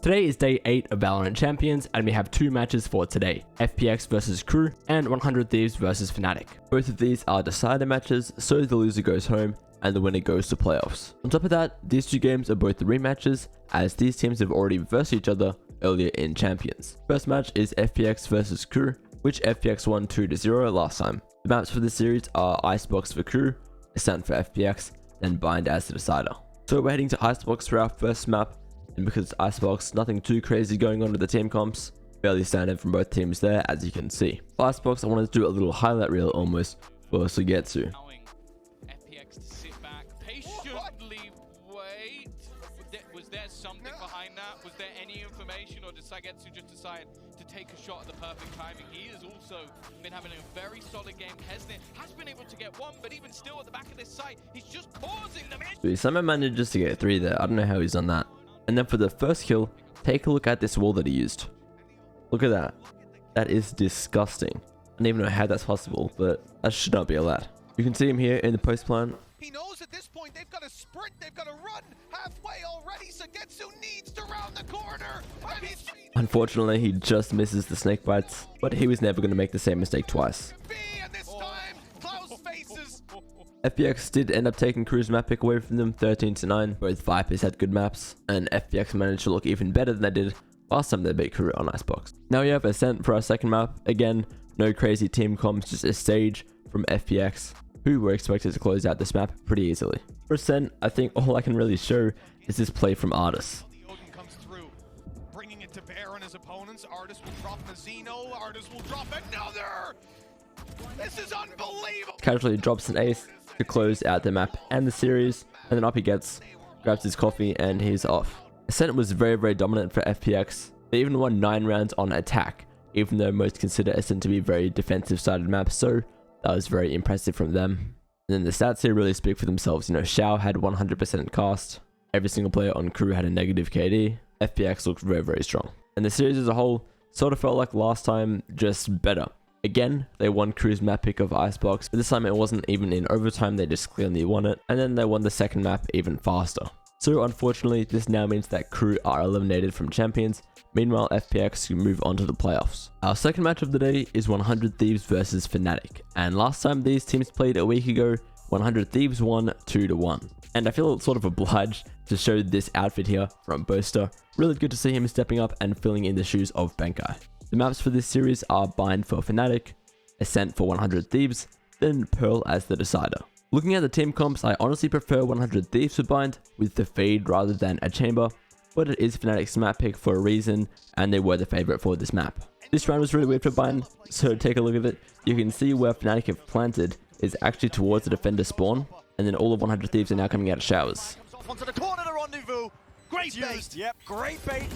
Today is day 8 of Valorant Champions, and we have 2 matches for today, FPX versus KRU and 100 Thieves versus FNATIC. Both of these are decider matches, so the loser goes home and the winner goes to playoffs. On top of that, these 2 games are both rematches, as these teams have already versed each other earlier in Champions. First match is FPX versus KRU, which FPX won 2-0 last time. The maps for this series are Icebox for KRU, Ascent for FPX, and Bind as the decider. So we're heading to Icebox for our first map, and because it's Icebox, nothing too crazy going on with the team comps. Fairly standard from both teams there, as you can see. For Icebox, I wanted to do a little highlight reel almost for Sugetsu. FPX to sit back, patiently wait. Was there something behind that? Was there any information, or did Sugetsu just decide to take a shot at the perfect timing? He has also been having a very solid game. Hesnit has been able to get one, but even still at the back of this site, he's just causing them. He somehow managed to get 3 there. I don't know how he's done that. And then for the first kill, take a look at this wall that he used. Look at that. That is disgusting. I don't even know how that's possible, but that should not be allowed. You can see him here in the post plan. He knows at this point they've got to sprint, they've got to run halfway already. Sugetsu needs to round the corner. Unfortunately, he just misses the snake bites, but he was never going to make the same mistake twice. And this time, Klaus faces. FPX did end up taking KRU's map pick away from them 13-9. Both Vipers had good maps, and FPX managed to look even better than they did last time they beat KRU on Icebox. Now we have Ascent for our second map. Again, no crazy team comps, just a stage from FPX, who were expected to close out this map pretty easily. For Ascent, I think all I can really show is this play from Artis. Comes through, bringing it to bear on his opponents. Artis will drop Mazino. Artis will drop another. This is unbelievable. Casually drops an ace to close out the map and the series, and then up he gets, grabs his coffee, and he's off. Ascent was very dominant for FPX. They even won 9 rounds on attack, even though most consider Ascent to be very defensive sided map, so that was very impressive from them. And then the stats here really speak for themselves. You know, Xiao had 100% cast, every single player on KRU had a negative KD. FPX looked very strong. And the series as a whole sort of felt like last time, just better. Again, they won KRU's map pick of Icebox, but this time it wasn't even in overtime, they just clearly won it, and then they won the second map even faster. So unfortunately, this now means that KRU are eliminated from Champions. Meanwhile, FPX can move on to the playoffs. Our second match of the day is 100 Thieves versus FNATIC, and last time these teams played a week ago, 100 Thieves won 2-1. And I feel sort of obliged to show this outfit here from Boaster. Really good to see him stepping up and filling in the shoes of Benkai. The maps for this series are Bind for FNATIC, Ascent for 100 Thieves, then Pearl as the decider. Looking at the team comps, I honestly prefer 100 Thieves for Bind with the feed rather than a chamber, but it is FNATIC's map pick for a reason, and they were the favorite for this map. This round was really weird for Bind, so take a look at it. You can see where FNATIC have planted is actually towards the defender spawn, and then all of 100 Thieves are now coming out of showers. Onto the corner, the rendezvous. Great bait. Yep, great bait.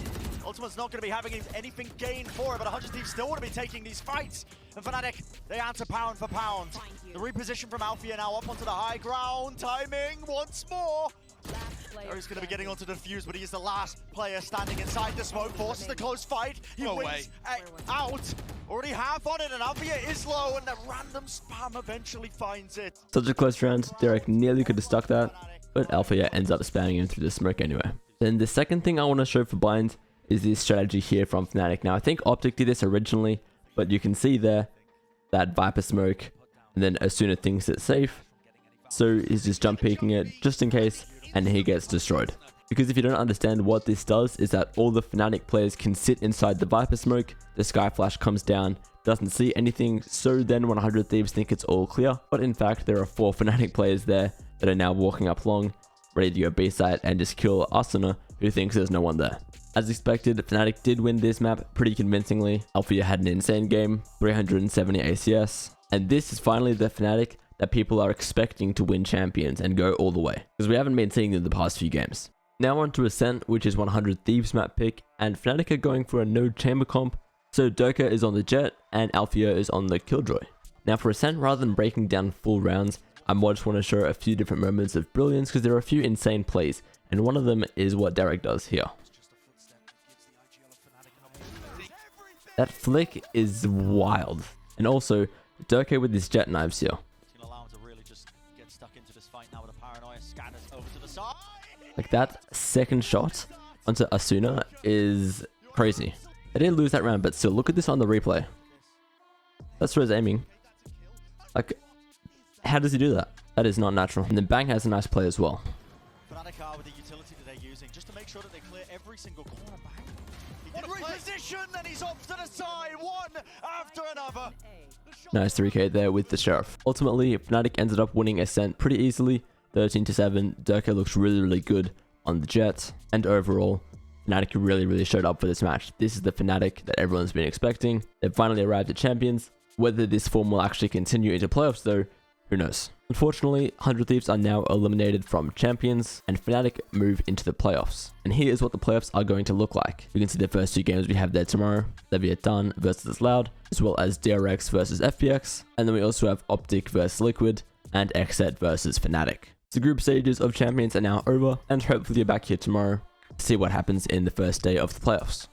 Ultimate's not going to be having anything gained for it, but 100 Thieves still want to be taking these fights. And FNATIC, they answer pound for pound. The reposition from Alfia now up onto the high ground. Timing once more. He's going to be getting onto the fuse, but he is the last player standing inside the smoke. Forces the close fight. He wins out. Already half on it, and Alfia is low, and that random spam eventually finds it. Such a close round. Derek nearly could have stuck that, but Alfia ends up spamming him through the smoke anyway. Then the second thing I want to show for Bind is this strategy here from FNATIC. Now I think Optic did this originally, but you can see there that Viper smoke, and then as soon as things get safe, so he's just jump peeking it just in case, and he gets destroyed. Because if you don't understand what this does, is that all the FNATIC players can sit inside the Viper smoke, the Sky Flash comes down, doesn't see anything, so then 100 Thieves think it's all clear, but in fact there are 4 FNATIC players there that are now walking up long, ready to go B site and just kill Asuna, who thinks there's no one there. As expected, FNATIC did win this map pretty convincingly. Alfia had an insane game, 370 ACS, and this is finally the FNATIC that people are expecting to win Champions and go all the way, because we haven't been seeing them the past few games. Now on to Ascent, which is 100 Thieves map pick, and FNATIC are going for a no chamber comp, so Doka is on the Jet and Alfia is on the Killjoy. Now for Ascent, rather than breaking down full rounds, I more just want to show a few different moments of brilliance, because there are a few insane plays, and one of them is what Derek does here. That flick is wild, and also Doka with his jet knives here. Like that second shot onto Asuna is crazy. They didn't lose that round, but still, look at this on the replay. That's where he's aiming. Like, how does he do that? That is not natural. And then Bang has a nice play as well. FNATIC are with the utility that they're using just to make sure that they clear every single corner. Bang. He can reposition, and he's off to the side, one after another. Nice 3k there with the Sheriff. Ultimately, FNATIC ended up winning Ascent pretty easily, 13-7. Durka looks really, really good on the Jets, and overall, FNATIC really showed up for this match. This is the FNATIC that everyone's been expecting. They've finally arrived at Champions. Whether this form will actually continue into playoffs though, who knows. Unfortunately, 100 Thieves are now eliminated from Champions, and FNATIC move into the playoffs. And here is what the playoffs are going to look like. You can see the first two games we have there tomorrow, Leviathan versus Loud, as well as DRX versus FPX, and then we also have Optic versus Liquid, and XZ versus FNATIC. The group stages of Champions are now over, and hopefully you're back here tomorrow to see what happens in the first day of the playoffs.